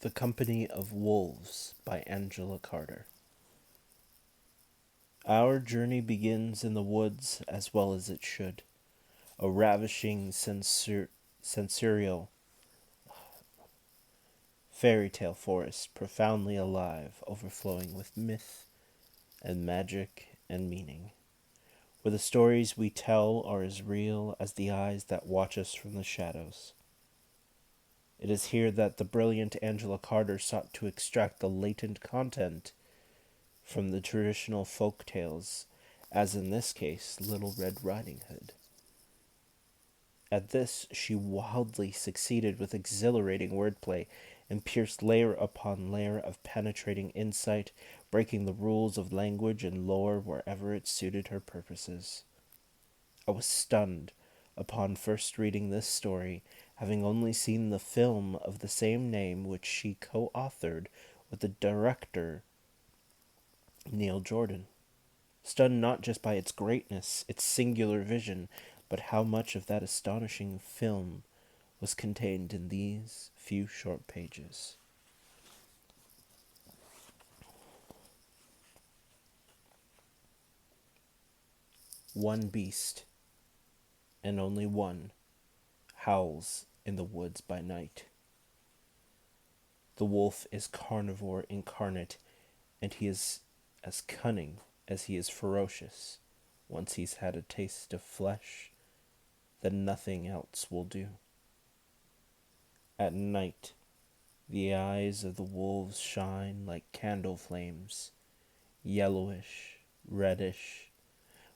The Company of Wolves by Angela Carter. Our journey begins in the woods as well as it should. A ravishing sensorial fairy tale forest, profoundly alive, overflowing with myth and magic and meaning, where the stories we tell are as real as the eyes that watch us from the shadows. It is here that the brilliant Angela Carter sought to extract the latent content from the traditional folk tales, as in this case, Little Red Riding Hood. At this, she wildly succeeded with exhilarating wordplay and pierced layer upon layer of penetrating insight, breaking the rules of language and lore wherever it suited her purposes. I was stunned upon first reading this story, having only seen the film of the same name which she co-authored with the director Neil Jordan. Stunned not just by its greatness, its singular vision, but how much of that astonishing film was contained in these few short pages. One beast, and only one, howls in the woods by night. The wolf is carnivore incarnate, and he is as cunning as he is ferocious. Once he's had a taste of flesh, then nothing else will do. At night, the eyes of the wolves shine like candle flames, yellowish, reddish,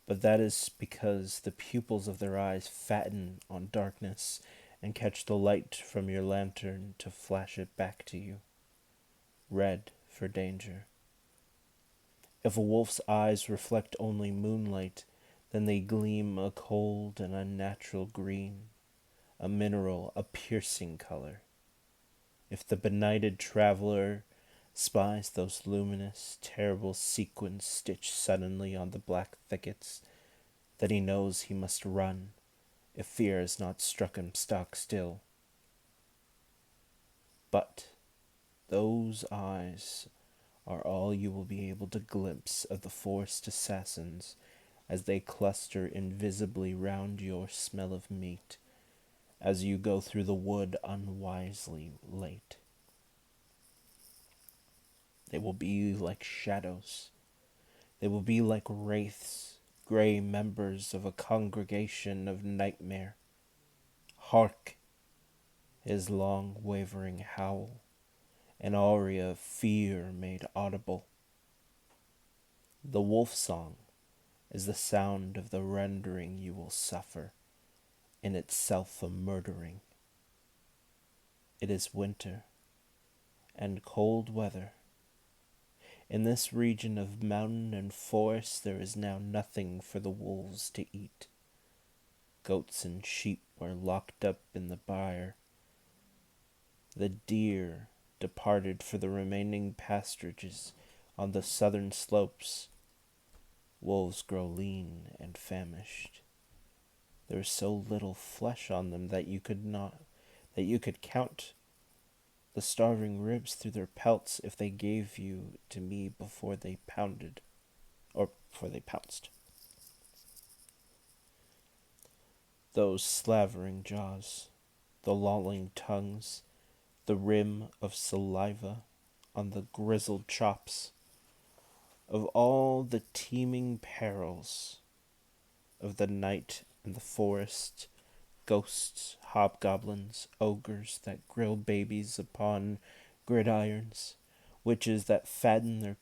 but that is because the pupils of their eyes fatten on darkness and catch the light from your lantern to flash it back to you. Red for danger. If a wolf's eyes reflect only moonlight, then they gleam a cold and unnatural green, a mineral, a piercing color. If the benighted traveler spies those luminous, terrible sequins stitched suddenly on the black thickets, then he knows he must run, if fear has not struck him stock still. But those eyes are all you will be able to glimpse of the forest assassins as they cluster invisibly round your smell of meat as you go through the wood unwisely late. They will be like shadows. They will be like wraiths, grey members of a congregation of nightmare. Hark! His long wavering howl, an aria of fear made audible. The wolf song is the sound of the rendering you will suffer, in itself a murdering. It is winter and cold weather. In this region of mountain and forest there is now nothing for the wolves to eat. Goats and sheep are locked up in the byre. The deer departed for the remaining pasturages on the southern slopes. Wolves grow lean and famished. There is so little flesh on them that you could count the starving ribs through their pelts if they gave you to me before they pounced. Those slavering jaws, the lolling tongues, the rim of saliva on the grizzled chops, of all the teeming perils of the night and the forest, ghosts, hobgoblins, ogres that grill babies upon gridirons, witches that fatten their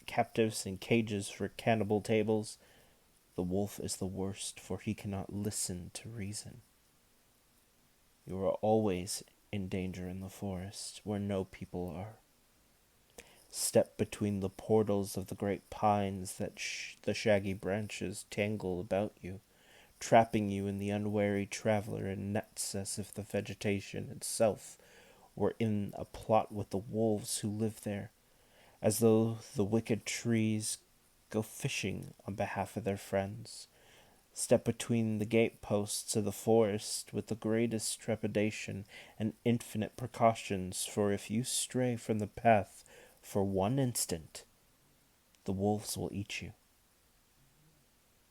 captives in cages for cannibal tables. The wolf is the worst, for he cannot listen to reason. You are always in danger in the forest, where no people are. Step between the portals of the great pines that the shaggy branches tangle about you, trapping you and the unwary traveler in nets as if the vegetation itself were in a plot with the wolves who live there, as though the wicked trees go fishing on behalf of their friends. Step between the gateposts of the forest with the greatest trepidation and infinite precautions, for if you stray from the path for one instant, the wolves will eat you.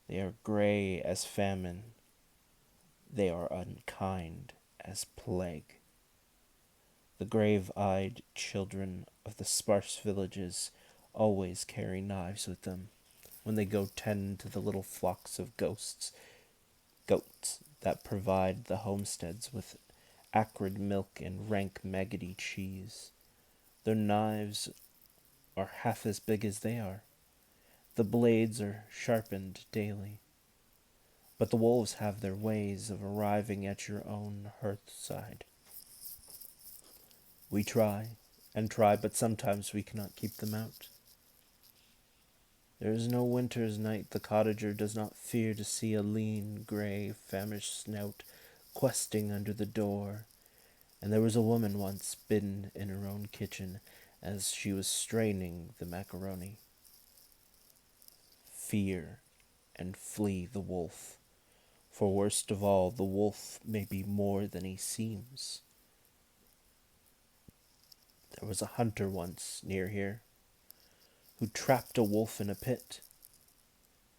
They are gray as famine. They are unkind as plague. The grave-eyed children of the sparse villages always carry knives with them when they go tend to the little flocks of goats that provide the homesteads with acrid milk and rank maggoty cheese. Their knives are half as big as they are. The blades are sharpened daily. But the wolves have their ways of arriving at your own hearthside. We try and try, but sometimes we cannot keep them out. There is no winter's night the cottager does not fear to see a lean, grey, famished snout questing under the door, and there was a woman once bidden in her own kitchen as she was straining the macaroni. Fear and flee the wolf, for worst of all, the wolf may be more than he seems. There was a hunter once near here who trapped a wolf in a pit.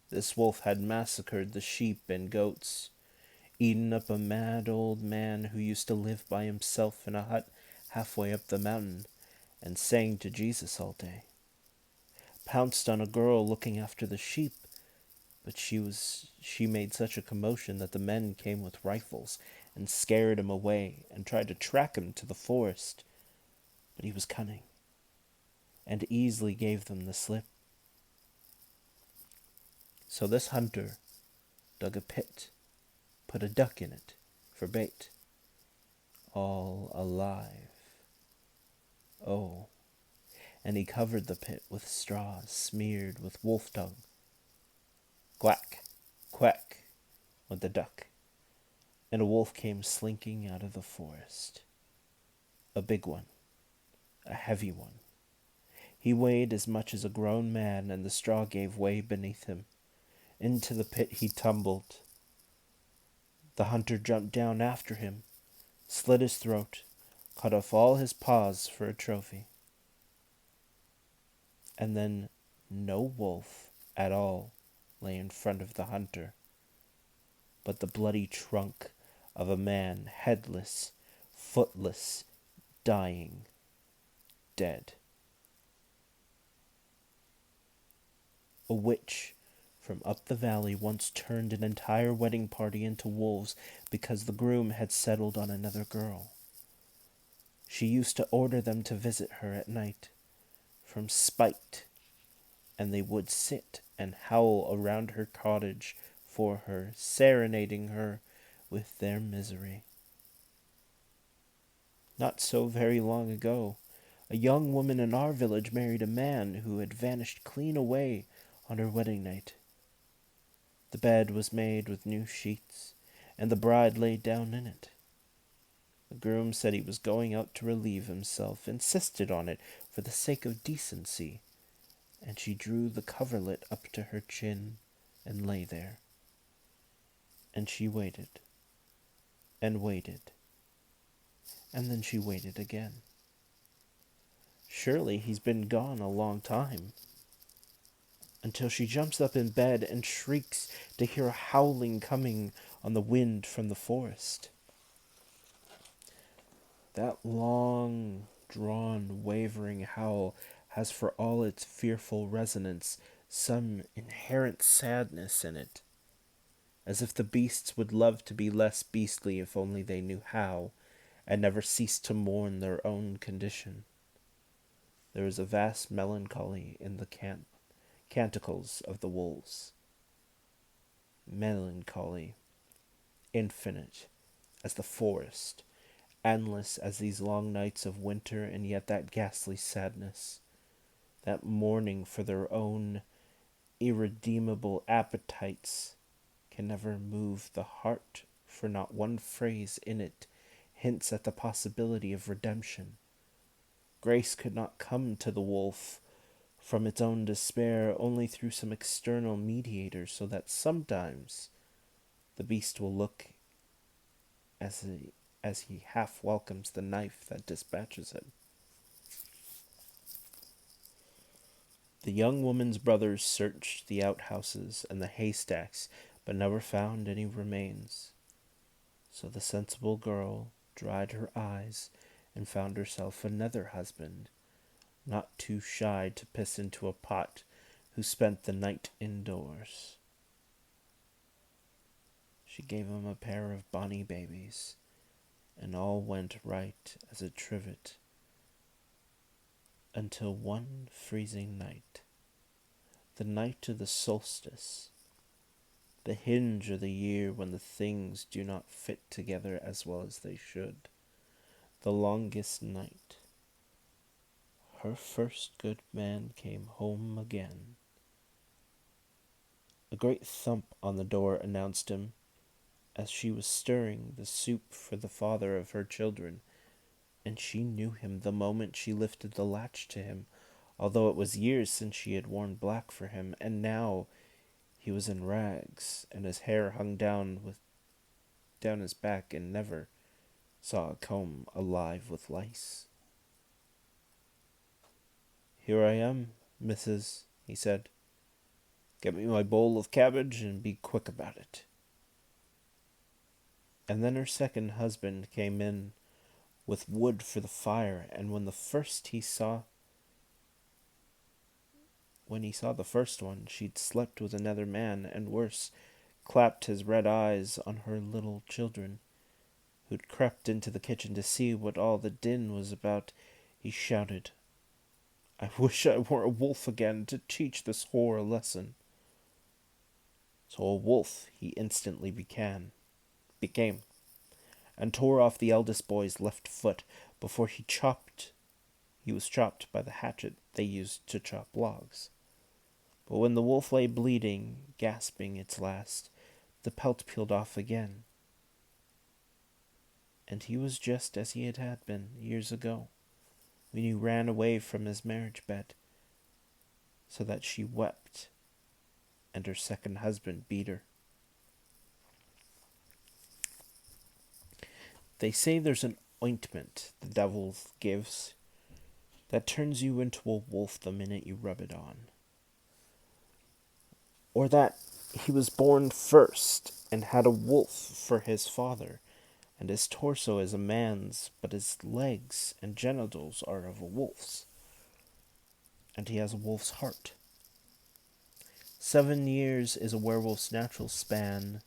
This wolf had massacred the sheep and goats, eaten up a mad old man who used to live by himself in a hut halfway up the mountain and sang to Jesus all day, pounced on a girl looking after the sheep, but she made such a commotion that the men came with rifles and scared him away and tried to track him to the forest, but he was cunning and easily gave them the slip. So this hunter dug a pit, put a duck in it for bait, all alive. Oh, and he covered the pit with straws smeared with wolf dung. Quack, quack, went the duck, and a wolf came slinking out of the forest. A big one, a heavy one. He weighed as much as a grown man, and the straw gave way beneath him. Into the pit he tumbled. The hunter jumped down after him, slit his throat, cut off all his paws for a trophy. And then no wolf at all lay in front of the hunter, but the bloody trunk of a man, headless, footless, dying, dead. A witch from up the valley once turned an entire wedding party into wolves because the groom had settled on another girl. She used to order them to visit her at night from spite, and they would sit and howl around her cottage for her, serenading her with their misery. Not so very long ago, a young woman in our village married a man who had vanished clean away on her wedding night. The bed was made with new sheets, and the bride lay down in it. The groom said he was going out to relieve himself, insisted on it for the sake of decency, and she drew the coverlet up to her chin and lay there. And she waited, and waited, and then she waited again. Surely he's been gone a long time, until she jumps up in bed and shrieks to hear a howling coming on the wind from the forest. That long, drawn, wavering howl has, for all its fearful resonance, some inherent sadness in it, as if the beasts would love to be less beastly if only they knew how, and never cease to mourn their own condition. There is a vast melancholy in the canticles of the wolves. Melancholy, infinite as the forest, endless as these long nights of winter, and yet that ghastly sadness, that mourning for their own irredeemable appetites, can never move the heart, for not one phrase in it hints at the possibility of redemption. Grace could not come to the wolf from its own despair, only through some external mediator, so that sometimes The beast will look as he half welcomes the knife that dispatches him. The young woman's brothers searched the outhouses and the haystacks, but never found any remains. So the sensible girl dried her eyes and found herself another husband, not too shy to piss into a pot, who spent the night indoors. She gave him a pair of bonny babies, and all went right as a trivet, until one freezing night, the night of the solstice, the hinge of the year when the things do not fit together as well as they should, the longest night, her first good man came home again. A great thump on the door announced him, as she was stirring the soup for the father of her children, and she knew him the moment she lifted the latch to him, although it was years since she had worn black for him, and now he was in rags, and his hair hung down his back, and never saw a comb alive with lice. "Here I am, Mrs.," he said. "Get me my bowl of cabbage, and be quick about it." And then her second husband came in with wood for the fire, and when he saw the first one, she'd slept with another man, and worse, clapped his red eyes on her little children, who'd crept into the kitchen to see what all the din was about, he shouted, "I wish I were a wolf again to teach this whore a lesson." So a wolf he instantly became, and tore off the eldest boy's left foot before he was chopped by the hatchet they used to chop logs. But when the wolf lay bleeding, gasping its last, the pelt peeled off again, and he was just as he had been years ago, when he ran away from his marriage bed, so that she wept, and her second husband beat her. They say there's an ointment the devil gives that turns you into a wolf the minute you rub it on. Or that he was born first and had a wolf for his father, and his torso is a man's, but his legs and genitals are of a wolf's, and he has a wolf's heart. 7 years is a werewolf's natural span,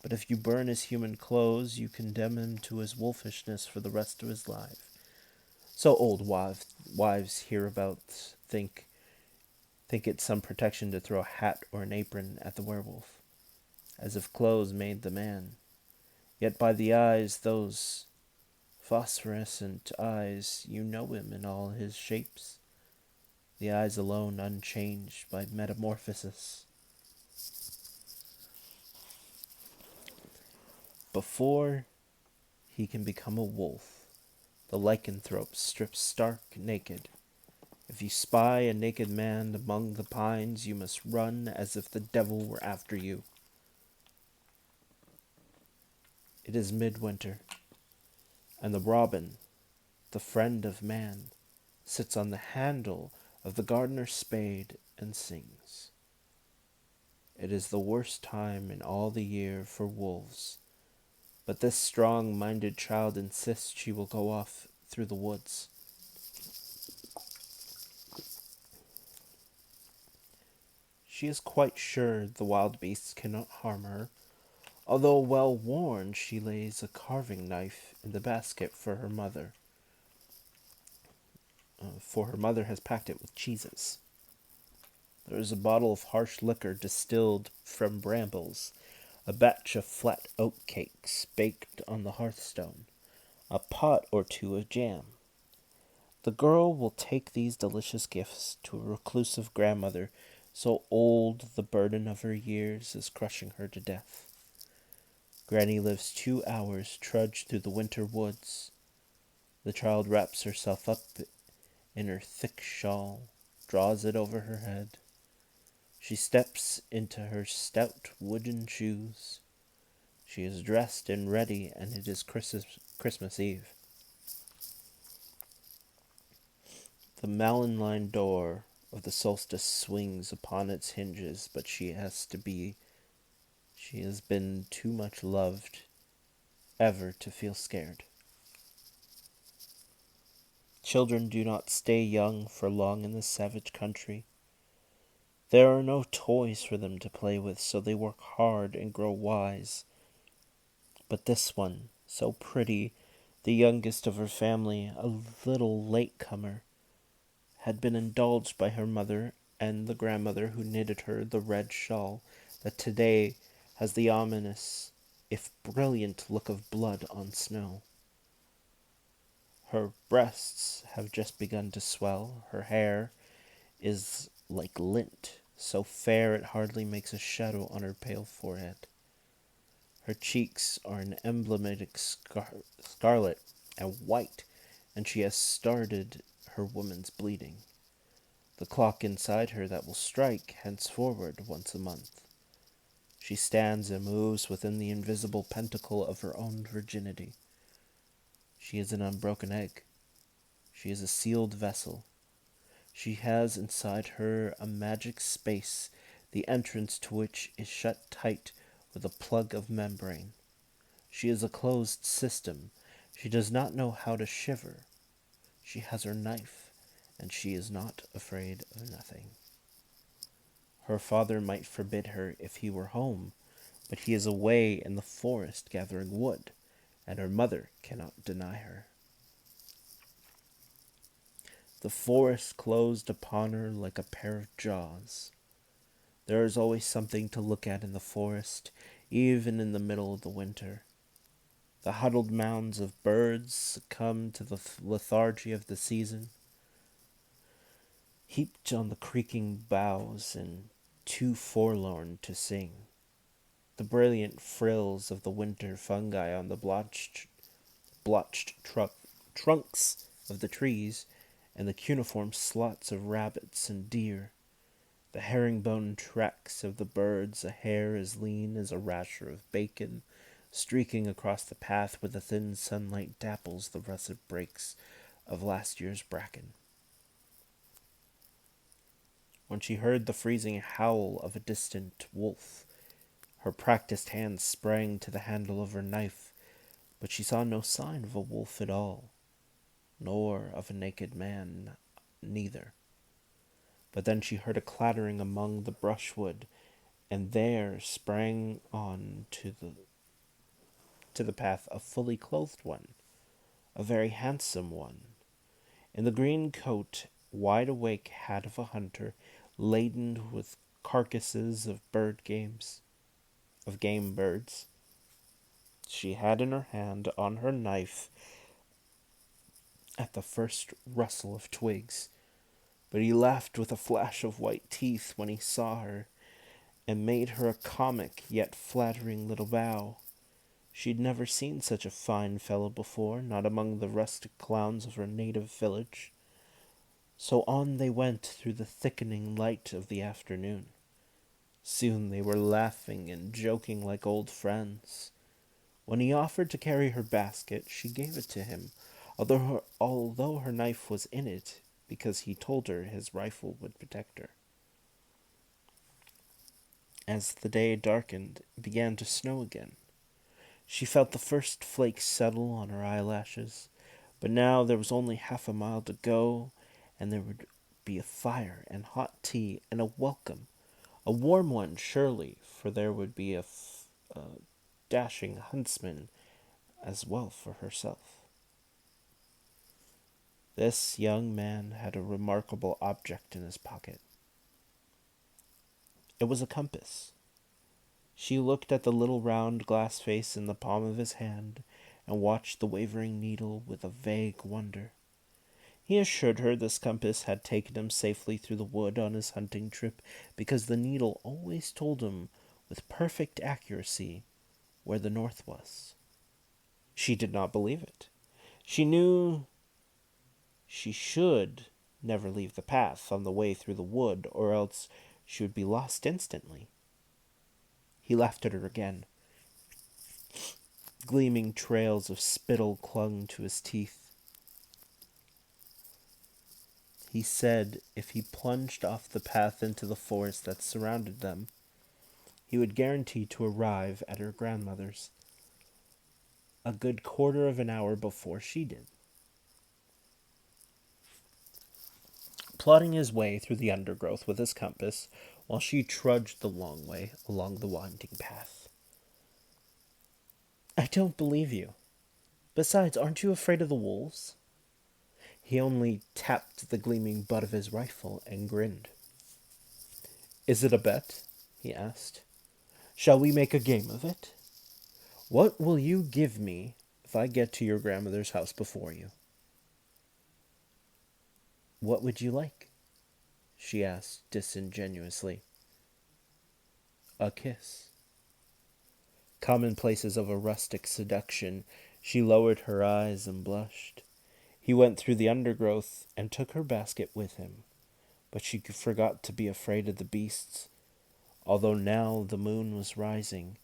but if you burn his human clothes, you condemn him to his wolfishness for the rest of his life. So old wives hereabouts think it's some protection to throw a hat or an apron at the werewolf, as if clothes made the man. Yet by the eyes, those phosphorescent eyes, you know him in all his shapes, the eyes alone unchanged by metamorphosis. Before he can become a wolf, the lycanthrope strips stark naked. If you spy a naked man among the pines, you must run as if the devil were after you. It is midwinter, and the robin, the friend of man, sits on the handle of the gardener's spade and sings. It is the worst time in all the year for wolves, but this strong-minded child insists she will go off through the woods. She is quite sure the wild beasts cannot harm her. Although well warned, she lays a carving knife in the basket for her mother. For her mother has packed it with cheeses. There is a bottle of harsh liquor distilled from brambles, a batch of flat oat cakes baked on the hearthstone, a pot or two of jam. The girl will take these delicious gifts to a reclusive grandmother, so old the burden of her years is crushing her to death. Granny lives 2 hours trudge through the winter woods. The child wraps herself up in her thick shawl, draws it over her head. She steps into her stout wooden shoes. She is dressed and ready, and it is Christmas Eve. The malin-lined door of the solstice swings upon its hinges, but she has been too much loved ever to feel scared. Children do not stay young for long in this savage country. There are no toys for them to play with, so they work hard and grow wise. But this one, so pretty, the youngest of her family, a little latecomer, had been indulged by her mother and the grandmother who knitted her the red shawl that today has the ominous, if brilliant, look of blood on snow. Her breasts have just begun to swell. Her hair is like lint, so fair it hardly makes a shadow on her pale forehead. Her cheeks are an emblematic scarlet and white, and she has started her woman's bleeding. The clock inside her that will strike henceforward once a month. She stands and moves within the invisible pentacle of her own virginity. She is an unbroken egg. She is a sealed vessel. She has inside her a magic space, the entrance to which is shut tight with a plug of membrane. She is a closed system. She does not know how to shiver. She has her knife, and she is not afraid of nothing. Her father might forbid her if he were home, but he is away in the forest gathering wood, and her mother cannot deny her. The forest closed upon her like a pair of jaws. There is always something to look at in the forest, even in the middle of the winter. The huddled mounds of birds succumb to the lethargy of the season, heaped on the creaking boughs and too forlorn to sing. The brilliant frills of the winter fungi on the blotched trunks of the trees, and the cuneiform slots of rabbits and deer. The herringbone tracks of the birds, a hare as lean as a rasher of bacon, streaking across the path where the thin sunlight dapples the russet brakes of last year's bracken. When she heard the freezing howl of a distant wolf, her practiced hand sprang to the handle of her knife, but she saw no sign of a wolf at all, nor of a naked man neither. But then she heard a clattering among the brushwood, and there sprang on to the path a fully clothed one, a very handsome one, in the green coat, wide-awake hat of a hunter, laden with carcasses of game birds. She had in her hand on her knife at the first rustle of twigs, but he laughed with a flash of white teeth when he saw her, and made her a comic yet flattering little bow. She'd never seen such a fine fellow before, not among the rustic clowns of her native village. So on they went through the thickening light of the afternoon. Soon they were laughing and joking like old friends. When he offered to carry her basket, she gave it to him, although her knife was in it, because he told her his rifle would protect her. As the day darkened, it began to snow again. She felt the first flakes settle on her eyelashes, but now there was only half a mile to go, and there would be a fire and hot tea and a welcome, a warm one surely, for there would be a dashing huntsman as well for herself. This young man had a remarkable object in his pocket. It was a compass. She looked at the little round glass face in the palm of his hand and watched the wavering needle with a vague wonder. He assured her this compass had taken him safely through the wood on his hunting trip because the needle always told him with perfect accuracy where the north was. She did not believe it. She knew she should never leave the path on the way through the wood, or else she would be lost instantly. He laughed at her again. Gleaming trails of spittle clung to his teeth. He said if he plunged off the path into the forest that surrounded them, he would guarantee to arrive at her grandmother's a good quarter of an hour before she did. Plodding his way through the undergrowth with his compass, while she trudged the long way along the winding path. I don't believe you. Besides, aren't you afraid of the wolves? He only tapped the gleaming butt of his rifle and grinned. Is it a bet? He asked. Shall we make a game of it? What will you give me if I get to your grandmother's house before you? What would you like? She asked disingenuously. A kiss. Commonplaces of a rustic seduction, she lowered her eyes and blushed. He went through the undergrowth and took her basket with him, but she forgot to be afraid of the beasts, although now the moon was rising,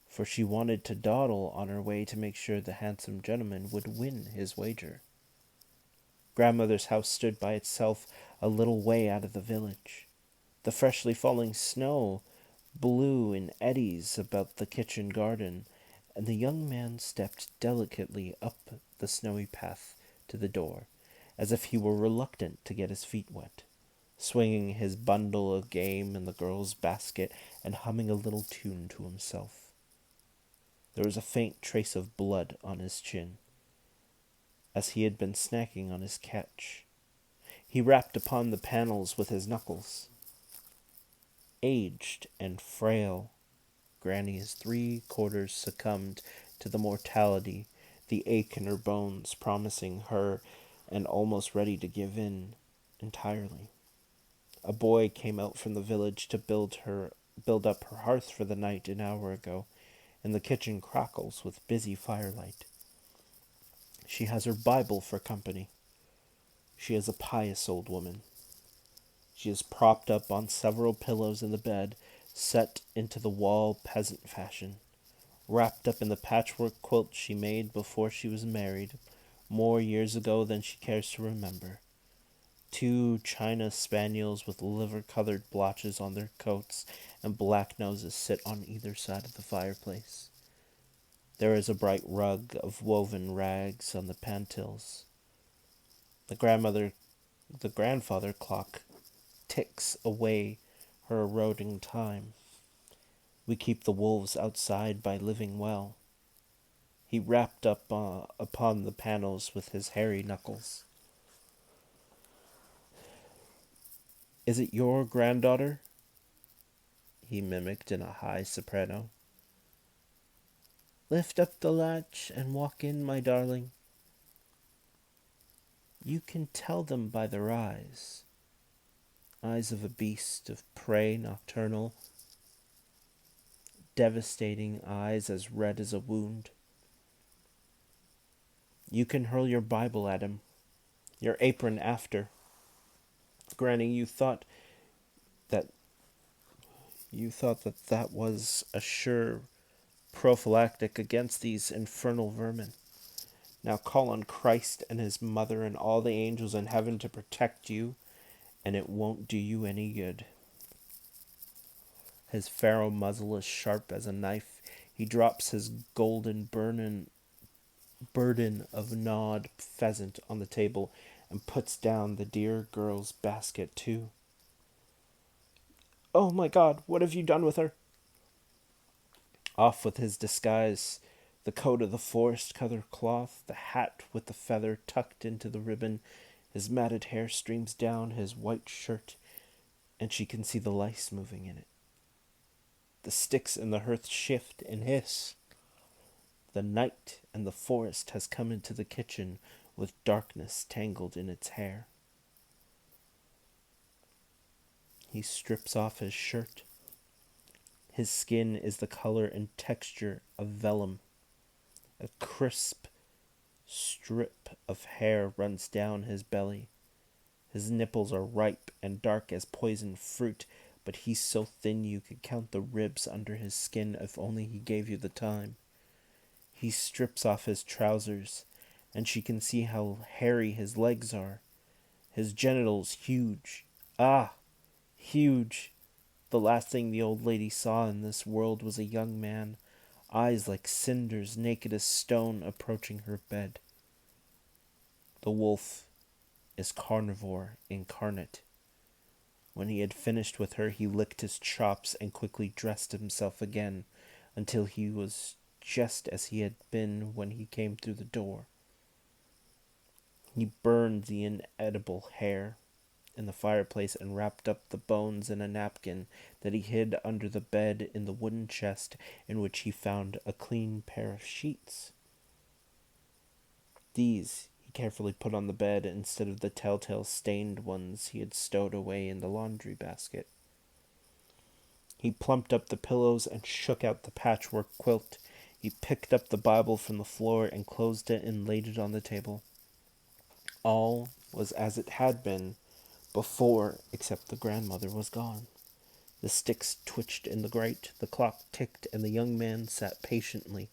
for she wanted to dawdle on her way to make sure the handsome gentleman would win his wager. Grandmother's house stood by itself a little way out of the village. The freshly falling snow blew in eddies about the kitchen garden, and the young man stepped delicately up the snowy path to the door, as if he were reluctant to get his feet wet, swinging his bundle of game in the girl's basket and humming a little tune to himself. There was a faint trace of blood on his chin, as he had been snacking on his catch. He rapped upon the panels with his knuckles. Aged and frail, Granny's 3/4 succumbed to the mortality, the ache in her bones promising her and almost ready to give in entirely. A boy came out from the village to build up her hearth for the night an hour ago, and the kitchen crackles with busy firelight. She has her Bible for company. She is a pious old woman. She is propped up on several pillows in the bed, set into the wall peasant fashion, wrapped up in the patchwork quilt she made before she was married, more years ago than she cares to remember. 2 China spaniels with liver-colored blotches on their coats and black noses sit on either side of the fireplace. There is a bright rug of woven rags on the pantils. The grandfather clock ticks away her eroding time. We keep the wolves outside by living well. He rapped up upon the panels with his hairy knuckles. Is it your granddaughter? He mimicked in a high soprano. Lift up the latch and walk in, my darling. You can tell them by their eyes. Eyes of a beast of prey nocturnal, devastating eyes as red as a wound. You can hurl your Bible at him, your apron after. Granny, you thought that was a sure prophylactic against these infernal vermin. Now call on Christ and his mother and all the angels in heaven to protect you, and it won't do you any good. His pharaoh muzzle is sharp as a knife. He drops his golden burden of gnawed pheasant on the table and puts down the dear girl's basket too. Oh my God, what have you done with her? Off with his disguise, the coat of the forest-colored cloth, the hat with the feather tucked into the ribbon. His matted hair streams down his white shirt, and she can see the lice moving in it. The sticks in the hearth shift and hiss. The night and the forest has come into the kitchen with darkness tangled in its hair. He strips off his shirt. His skin is the color and texture of vellum. A crisp strip of hair runs down his belly. His nipples are ripe and dark as poisoned fruit, but he's so thin you could count the ribs under his skin if only he gave you the time. He strips off his trousers, and she can see how hairy his legs are. His genitals huge. Ah, huge. The last thing the old lady saw in this world was a young man, eyes like cinders, naked as stone, approaching her bed. The wolf is carnivore incarnate. When he had finished with her, he licked his chops and quickly dressed himself again until he was just as he had been when he came through the door. He burned the inedible hair in the fireplace and wrapped up the bones in a napkin that he hid under the bed in the wooden chest in which he found a clean pair of sheets. These he carefully put on the bed instead of the telltale stained ones he had stowed away in the laundry basket. He plumped up the pillows and shook out the patchwork quilt. He picked up the Bible from the floor and closed it and laid it on the table. All was as it had been before, except the grandmother was gone. The sticks twitched in the grate, the clock ticked, and the young man sat patiently,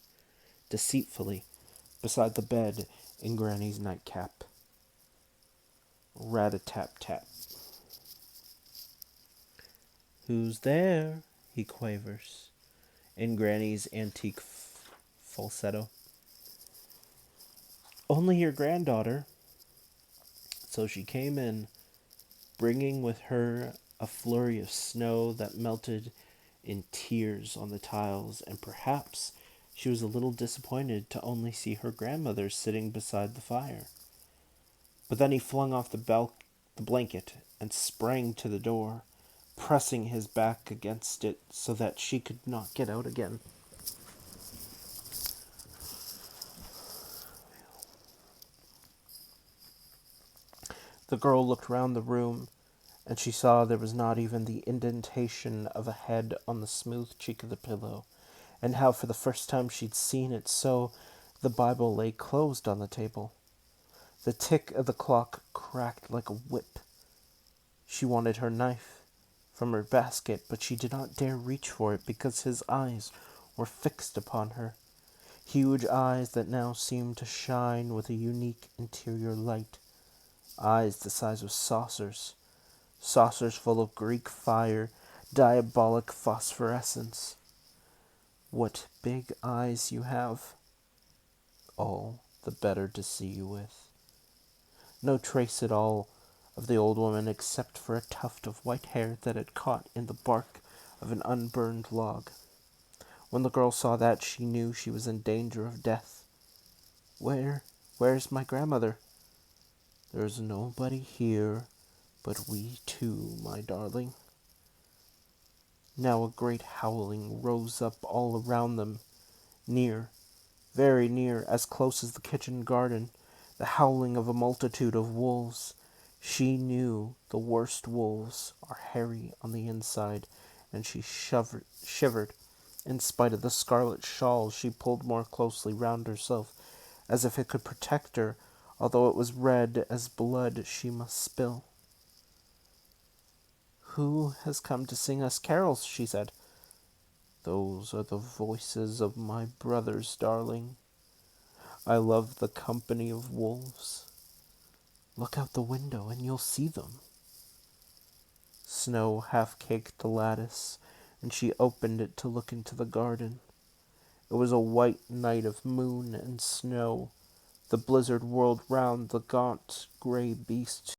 deceitfully, beside the bed in Granny's nightcap. Rat-a-tap-tap. "Who's there?" he quavers, in Granny's antique falsetto. "Only your granddaughter." So she came in, bringing with her a flurry of snow that melted in tears on the tiles, and perhaps she was a little disappointed to only see her grandmother sitting beside the fire. But then he flung off the blanket and sprang to the door, pressing his back against it so that she could not get out again. The girl looked round the room, and she saw there was not even the indentation of a head on the smooth cheek of the pillow, and how for the first time she'd seen it so, the Bible lay closed on the table. The tick of the clock cracked like a whip. She wanted her knife from her basket, but she did not dare reach for it because his eyes were fixed upon her. Huge eyes that now seemed to shine with a unique interior light. Eyes the size of saucers. Saucers full of Greek fire, diabolic phosphorescence. "What big eyes you have. All the better to see you with." No trace at all of the old woman except for a tuft of white hair that had caught in the bark of an unburned log. When the girl saw that, she knew she was in danger of death. Where's my grandmother?" "There's nobody here but we two, my darling." Now a great howling rose up all around them, near, very near, as close as the kitchen garden, the howling of a multitude of wolves. She knew the worst wolves are hairy on the inside, and she shivered in spite of the scarlet shawl she pulled more closely round herself, as if it could protect her, although it was red as blood she must spill. "Who has come to sing us carols?" she said. "Those are the voices of my brothers, darling. I love the company of wolves. Look out the window and you'll see them." Snow half-caked the lattice, and she opened it to look into the garden. It was a white night of moon and snow. The blizzard whirled round the gaunt grey beast